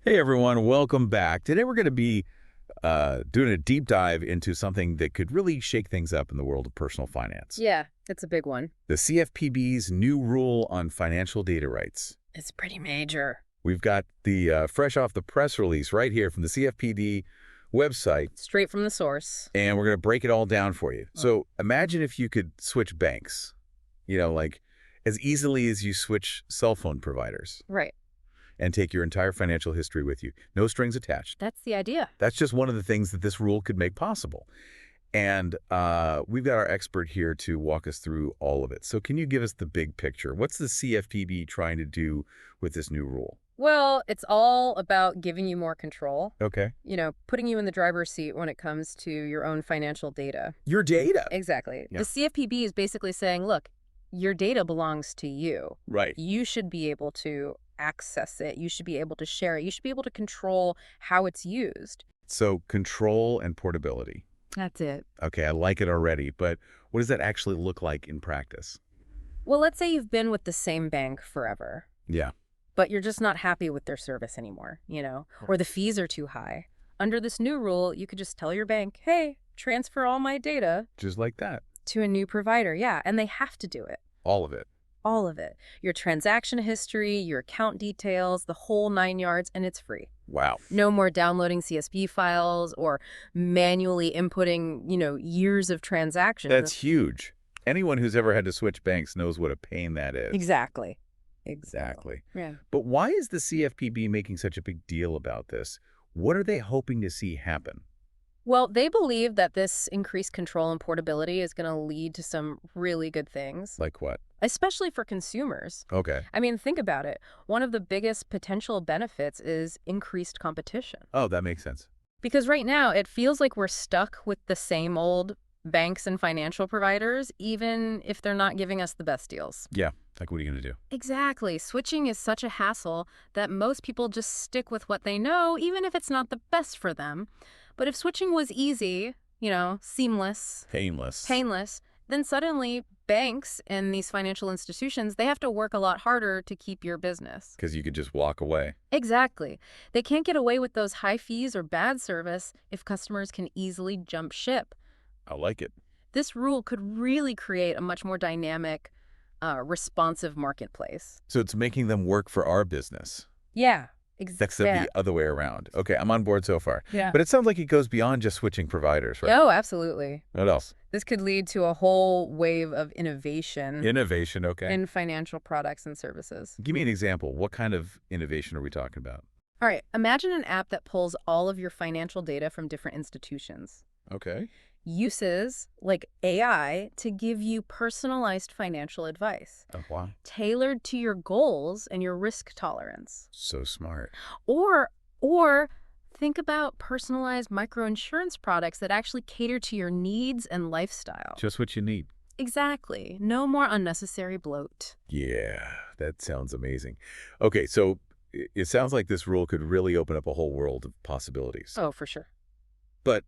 Hey everyone, welcome back. Today we're going to be doing a deep dive into something that could really shake things up in the world of personal finance. Yeah, it's a big one. The CFPB's new rule on financial data rights. It's pretty major. We've got the fresh off the press release right here from the CFPB website, Straight from the source. and we're going to break it all down for you. So imagine if you could switch banks, like as easily as you switch cell phone providers Right. and take your entire financial history with you. No strings attached. That's the idea. That's just one of the things that this rule could make possible. And we've got our expert here to walk us through all of it. So can you give us the big picture? What's the CFPB trying to do with this new rule? Well, it's all about giving you more control. Okay. Putting you in the driver's seat when it comes to your own financial data. Your data. Exactly. Yeah. The CFPB is basically saying, look, your data belongs to you. Right. You should be able to access it. You should be able to share it. You should be able to control how it's used. So control and portability. That's it. Okay, I like it already, but what does that actually look like in practice? Well, let's say you've been with the same bank forever. Yeah. But you're just not happy with their service anymore, or the fees are too high. Under this new rule, you could just tell your bank, hey, transfer all my data Just like that. to a new provider. Yeah, and they have to do it. All of it. All of it. Your transaction history, your account details, the whole 9 yards, and it's free. Wow. No more downloading CSV files or manually inputting, years of transactions. That's huge. Anyone who's ever had to switch banks knows what a pain that is. Exactly. Exactly. Yeah. But why is the CFPB making such a big deal about this? What are they hoping to see happen? Well, they believe that this increased control and portability is going to lead to some really good things, Like what? especially for consumers. Okay. I mean, think about it. One of the biggest potential benefits is increased competition. Oh, that makes sense. Because right now, it feels like we're stuck with the same old banks and financial providers, even if they're not giving us the best deals. Yeah. Like, what are you going to do? Exactly. Switching is such a hassle that most people just stick with what they know, even if it's not the best for them. But if switching was easy, seamless, painless, then suddenly banks and these financial institutions, they have to work a lot harder to keep your business. Because you could just walk away. Exactly. They can't get away with those high fees or bad service if customers can easily jump ship. I like it. This rule could really create a much more dynamic, responsive marketplace. So it's making them work for our business. Yeah, Except exactly. the other way around. Okay, I'm on board so far. Yeah. But it sounds like it goes beyond just switching providers, right? Oh, absolutely. What else? This could lead to a whole wave of innovation Innovation, okay. in financial products and services. Give me an example. What kind of innovation are we talking about? All right, imagine an app that pulls all of your financial data from different institutions. Okay. Uses like AI to give you personalized financial advice, Oh, wow. tailored to your goals and your risk tolerance. So smart. Or think about personalized microinsurance products that actually cater to your needs and lifestyle. Just what you need. Exactly. No more unnecessary bloat. Yeah, that sounds amazing. Okay, so it sounds like this rule could really open up a whole world of possibilities. Oh, for sure. But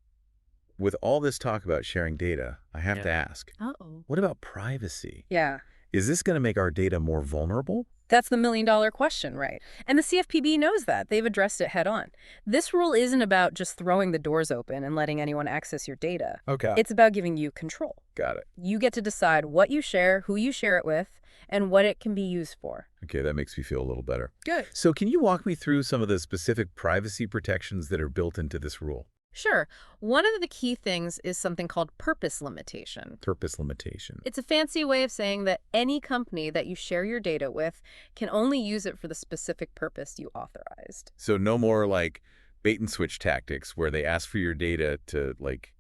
with all this talk about sharing data, I have to ask, Uh-oh. what about privacy? Yeah. Is this going to make our data more vulnerable? That's the million-dollar question, right? And the CFPB knows that. They've addressed it head on. This rule isn't about just throwing the doors open and letting anyone access your data. Okay. It's about giving you control. Got it. You get to decide what you share, who you share it with, and what it can be used for. Okay, that makes me feel a little better. Good. So can you walk me through some of the specific privacy protections that are built into this rule? Sure. One of the key things is something called purpose limitation. Purpose limitation. It's a fancy way of saying that any company that you share your data with can only use it for the specific purpose you authorized. So no more like bait and switch tactics where they ask for your data to like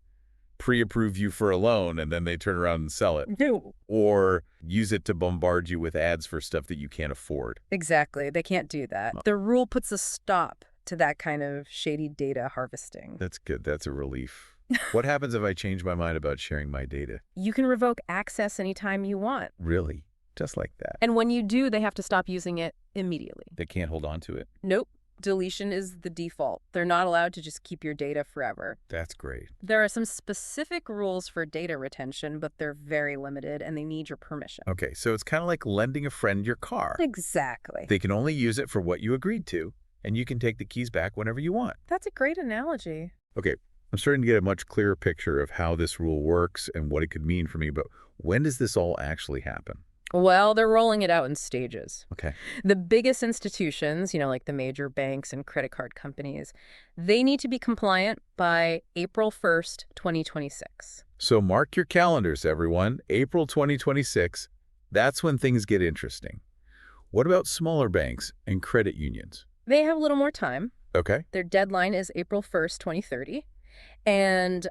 pre-approve you for a loan and then they turn around and sell it. No. Or use it to bombard you with ads for stuff that you can't afford. Exactly. They can't do that. The rule puts a stop to that kind of shady data harvesting. That's good. That's a relief. What happens if I change my mind about sharing my data? You can revoke access anytime you want. Really? Just like that? And when you do, they have to stop using it immediately. They can't hold on to it? Nope. Deletion is the default. They're not allowed to just keep your data forever. That's great. There are some specific rules for data retention, but they're very limited and they need your permission. Okay, so it's kind of like lending a friend your car. Exactly. They can only use it for what you agreed to, and you can take the keys back whenever you want. That's a great analogy. Okay, I'm starting to get a much clearer picture of how this rule works and what it could mean for me, but when does this all actually happen? Well, they're rolling it out in stages. Okay. The biggest institutions, like the major banks and credit card companies, they need to be compliant by April 1st, 2026. So mark your calendars, everyone. April 2026, that's when things get interesting. What about smaller banks and credit unions? They have a little more time. Okay. Their deadline is April 1st, 2030. And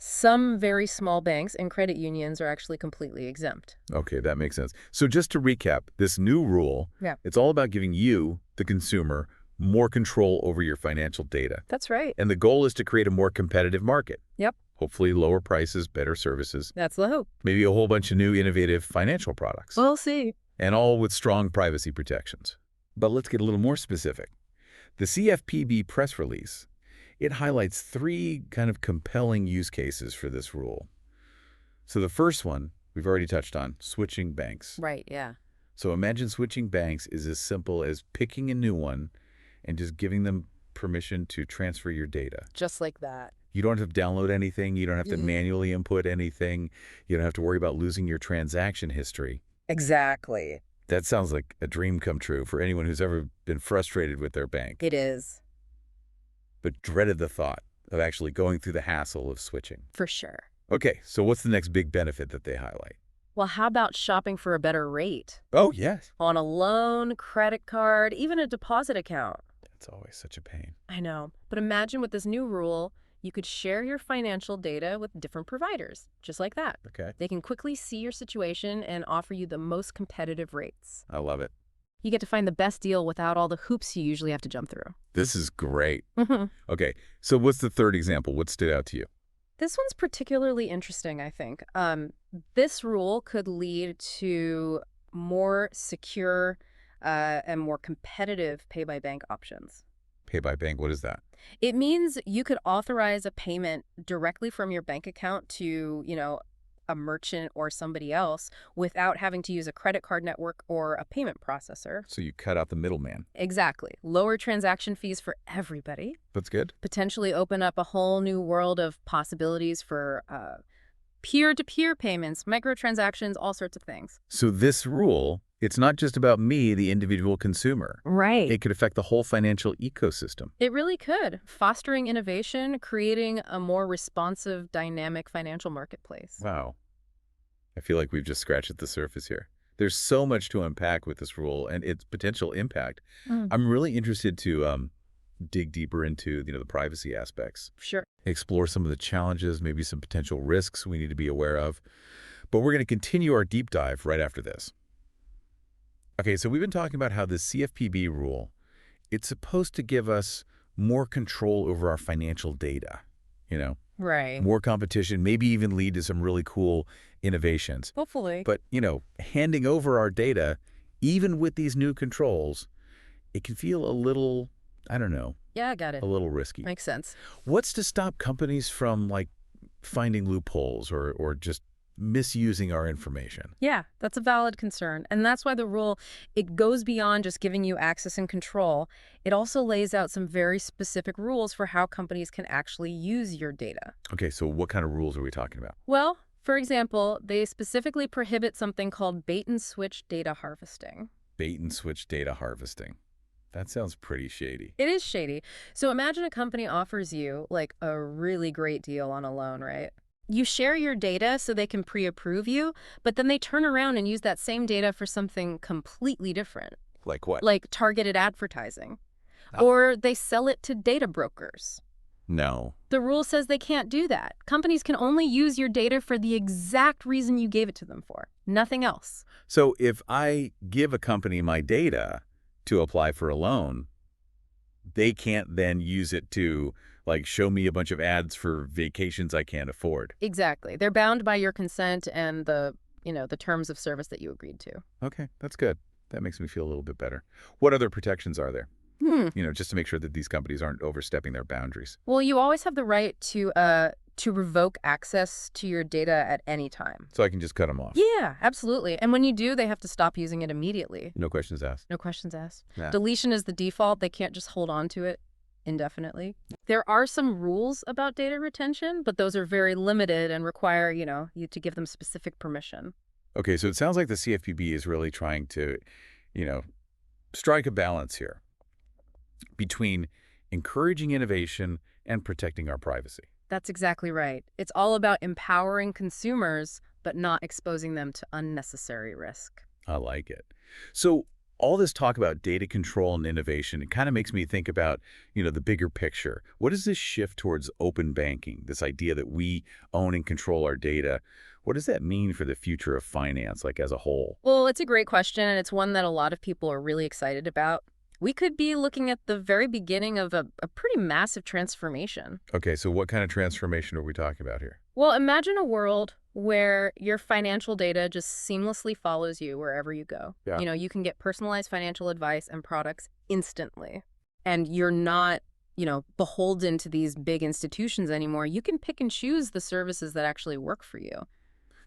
some very small banks and credit unions are actually completely exempt. Okay, that makes sense. So just to recap, this new rule, it's all about giving you, the consumer, more control over your financial data. That's right. And the goal is to create a more competitive market. Yep. Hopefully lower prices, better services. That's the hope. Maybe a whole bunch of new innovative financial products. We'll see. And all with strong privacy protections. But let's get a little more specific. The CFPB press release, it highlights 3 kind of compelling use cases for this rule. So the first one, we've already touched on, switching banks. Right, yeah. So imagine switching banks is as simple as picking a new one and just giving them permission to transfer your data. Just like that. You don't have to download anything. You don't have to manually input anything. You don't have to worry about losing your transaction history. Exactly. That sounds like a dream come true for anyone who's ever been frustrated with their bank. It is. But dreaded the thought of actually going through the hassle of switching. For sure. Okay, so what's the next big benefit that they highlight? Well, how about shopping for a better rate? Oh, yes. On a loan, credit card, even a deposit account. That's always such a pain. I know. But imagine with this new rule, you could share your financial data with different providers, just like that. Okay. They can quickly see your situation and offer you the most competitive rates. I love it. You get to find the best deal without all the hoops you usually have to jump through. This is great. Okay, so what's the third example? What stood out to you? This one's particularly interesting, I think. This rule could lead to more secure and more competitive pay-by-bank options. Pay-by-bank, what is that? It means you could authorize a payment directly from your bank account to, a merchant or somebody else without having to use a credit card network or a payment processor. So you cut out the middleman. Exactly. Lower transaction fees for everybody. That's good. Potentially open up a whole new world of possibilities for peer-to-peer payments, microtransactions, all sorts of things. So this rule, it's not just about me, the individual consumer. Right. It could affect the whole financial ecosystem. It really could, fostering innovation, creating a more responsive, dynamic financial marketplace. Wow. I feel like we've just scratched at the surface here. There's so much to unpack with this rule and its potential impact. I'm really interested to dig deeper into the privacy aspects. Sure. Explore some of the challenges, maybe some potential risks we need to be aware of. But we're going to continue our deep dive right after this. Okay, so we've been talking about how the CFPB rule, it's supposed to give us more control over our financial data, Right. More competition, maybe even lead to some really cool innovations. Hopefully. But, handing over our data, even with these new controls, it can feel a little, I don't know. Yeah, I got it. A little risky. Makes sense. What's to stop companies from, finding loopholes or just misusing our information? Yeah, that's a valid concern. And that's why the rule, it goes beyond just giving you access and control. It also lays out some very specific rules for how companies can actually use your data. Okay, so what kind of rules are we talking about? Well, for example, they specifically prohibit something called bait-and-switch data harvesting. Bait-and-switch data harvesting. That sounds pretty shady. It is shady. So imagine a company offers you, a really great deal on a loan, right? You share your data so they can pre-approve you, but then they turn around and use that same data for something completely different. Like what? Like targeted advertising. Or they sell it to data brokers. No. The rule says they can't do that. Companies can only use your data for the exact reason you gave it to them for. Nothing else. So if I give a company my data to apply for a loan, they can't then use it to show me a bunch of ads for vacations I can't afford. Exactly. They're bound by your consent and the terms of service that you agreed to. Okay, that's good. That makes me feel a little bit better. What other protections are there? Just to make sure that these companies aren't overstepping their boundaries. Well, you always have the right to to revoke access to your data at any time. So I can just cut them off. Yeah, absolutely. And when you do, they have to stop using it immediately. No questions asked. No questions asked. Yeah. Deletion is the default. They can't just hold on to it indefinitely. There are some rules about data retention, but those are very limited and require, you to give them specific permission. Okay, so it sounds like the CFPB is really trying to, you know, strike a balance here between encouraging innovation and protecting our privacy. That's exactly right. It's all about empowering consumers, but not exposing them to unnecessary risk. I like it. So all this talk about data control and innovation, it kind of makes me think about, the bigger picture. What is this shift towards open banking, this idea that we own and control our data? What does that mean for the future of finance, like as a whole? Well, it's a great question, and it's one that a lot of people are really excited about. We could be looking at the very beginning of a pretty massive transformation. Okay, so what kind of transformation are we talking about here? Well, imagine a world where your financial data just seamlessly follows you wherever you go. Yeah. You can get personalized financial advice and products instantly. And you're not, beholden to these big institutions anymore. You can pick and choose the services that actually work for you.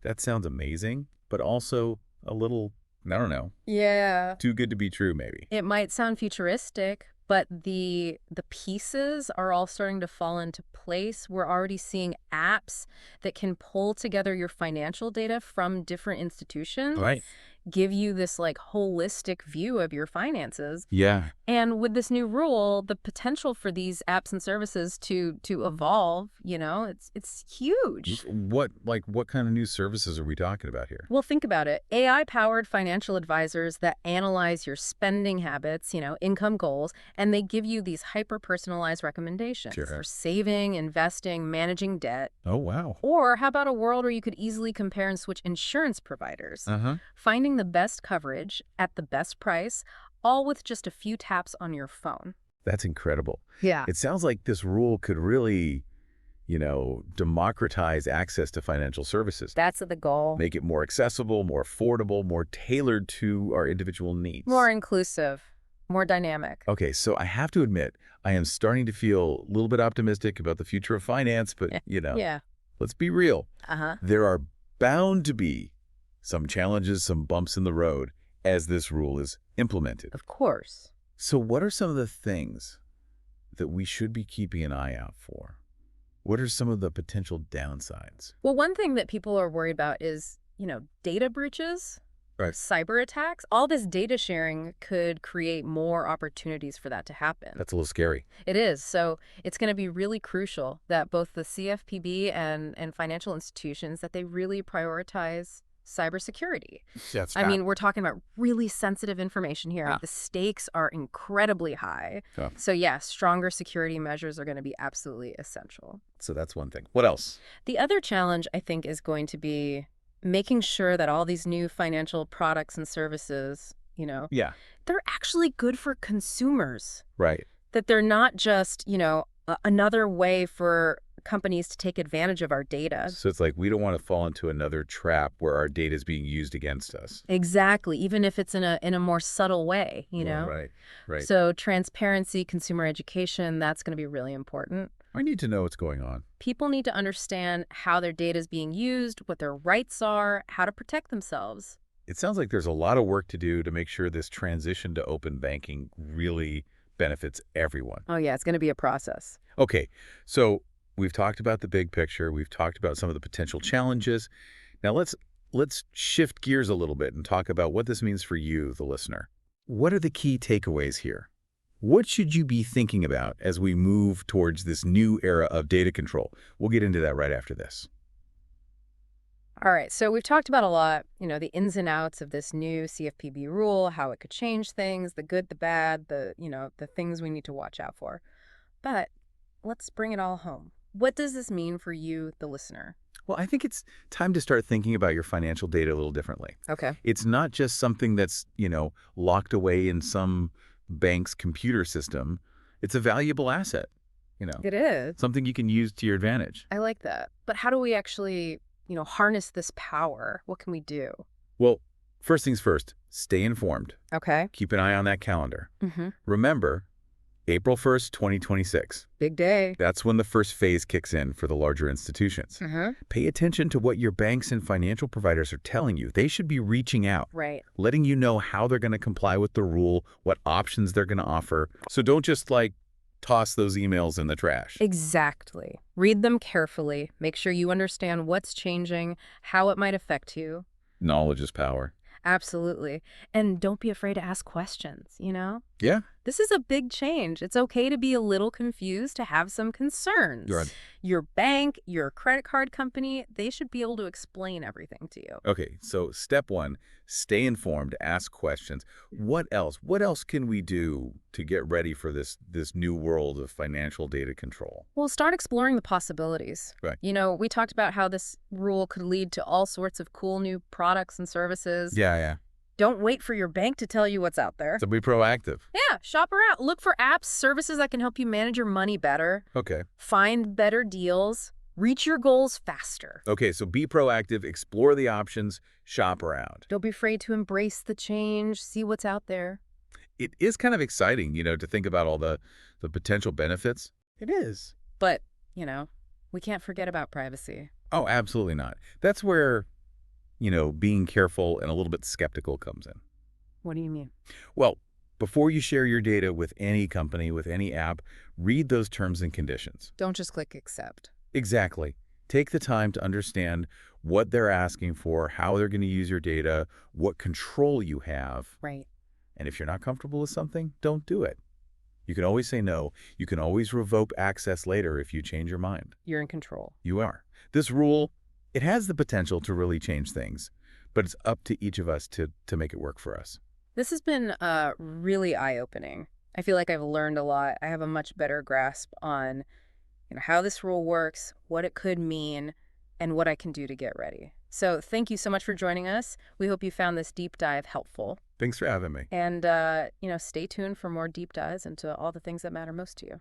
That sounds amazing, but also a little, I don't know, Yeah. too good to be true, maybe. It might sound futuristic, but the pieces are all starting to fall into place. We're already seeing apps that can pull together your financial data from different institutions, Right. give you this holistic view of your finances. Yeah. And with this new rule, the potential for these apps and services to evolve, it's huge. What kind of new services are we talking about here? Well, think about it. AI-powered financial advisors that analyze your spending habits, income goals, and they give you these hyper-personalized recommendations Sure. for saving, investing, managing debt. Oh, wow. Or how about a world where you could easily compare and switch insurance providers, Uh-huh. finding the best coverage at the best price, all with just a few taps on your phone. That's incredible. Yeah. It sounds like this rule could really, democratize access to financial services. That's the goal. Make it more accessible, more affordable, more tailored to our individual needs. More inclusive, more dynamic. Okay, so I have to admit, I am starting to feel a little bit optimistic about the future of finance, but, Yeah. let's be real. Uh-huh. There are bound to be some challenges, some bumps in the road as this rule is implemented. Of course. So what are some of the things that we should be keeping an eye out for? What are some of the potential downsides? Well, one thing that people are worried about is, data breaches, Right. cyber attacks. All this data sharing could create more opportunities for that to happen. That's a little scary. It is. So it's going to be really crucial that both the CFPB and financial institutions, that they really prioritize cybersecurity. I mean, we're talking about really sensitive information here. Yeah. The stakes are incredibly high. Yeah. So yeah, stronger security measures are going to be absolutely essential. So that's one thing. What else? The other challenge, I think, is going to be making sure that all these new financial products and services, Yeah. they're actually good for consumers. Right. That they're not just, another way for companies to take advantage of our data. So it's like we don't want to fall into another trap where our data is being used against us. Exactly, even if it's in a more subtle way, Right. Right. So transparency, consumer education, that's going to be really important. I need to know what's going on. People need to understand how their data is being used, what their rights are, how to protect themselves. It sounds like there's a lot of work to do to make sure this transition to open banking really benefits everyone. Oh yeah, it's going to be a process. Okay, so we've talked about the big picture. We've talked about some of the potential challenges. Now let's shift gears a little bit and talk about what this means for you, the listener. What are the key takeaways here? What should you be thinking about as we move towards this new era of data control? We'll get into that right after this. All right, so we've talked about a lot, the ins and outs of this new CFPB rule, how it could change things, the good, the bad, the things we need to watch out for. But let's bring it all home. What does this mean for you, the listener? Well, I think it's time to start thinking about your financial data a little differently. Okay. It's not just something that's, locked away in some bank's computer system. It's a valuable asset, It is. something you can use to your advantage. I like that. But how do we actually, harness this power? What can we do? Well, first things first, stay informed. Okay. Keep an eye on that calendar. Mm-hmm. Remember, April 1st, 2026. Big day. That's when the first phase kicks in for the larger institutions. Pay attention to what your banks and financial providers are telling you. They should be reaching out, Right. letting you know how they're going to comply with the rule, what options they're going to offer. So don't just, toss those emails in the trash. Exactly. Read them carefully. Make sure you understand what's changing, how it might affect you. Knowledge is power. Absolutely. And don't be afraid to ask questions, you know? Yeah. This is a big change. It's okay to be a little confused, to have some concerns. Right. Your bank, your credit card company, they should be able to explain everything to you. Okay, so step one, stay informed, ask questions. What else? What else can we do to get ready for this new world of financial data control? Well, start exploring the possibilities. Right. You know, we talked about how this rule could lead to all sorts of cool new products and services. Yeah. Don't wait for your bank to tell you what's out there. So be proactive. Yeah, shop around. Look for apps, services that can help you manage your money better, Okay. find better deals, reach your goals faster. Okay, so be proactive, explore the options, shop around. Don't be afraid to embrace the change, see what's out there. It is kind of exciting, to think about all the potential benefits. It is. But, we can't forget about privacy. Oh, absolutely not. That's where, being careful and a little bit skeptical comes in. What do you mean? Well, before you share your data with any company, with any app, read those terms and conditions. Don't just click accept. Exactly. Take the time to understand what they're asking for, how they're going to use your data, what control you have. Right. And if you're not comfortable with something, don't do it. You can always say no. You can always revoke access later if you change your mind. You're in control. You are. This rule, it has the potential to really change things, but it's up to each of us to make it work for us. This has been really eye-opening. I feel like I've learned a lot. I have a much better grasp on how this rule works, what it could mean, and what I can do to get ready. So thank you so much for joining us. We hope you found this deep dive helpful. Thanks for having me. And, stay tuned for more deep dives into all the things that matter most to you.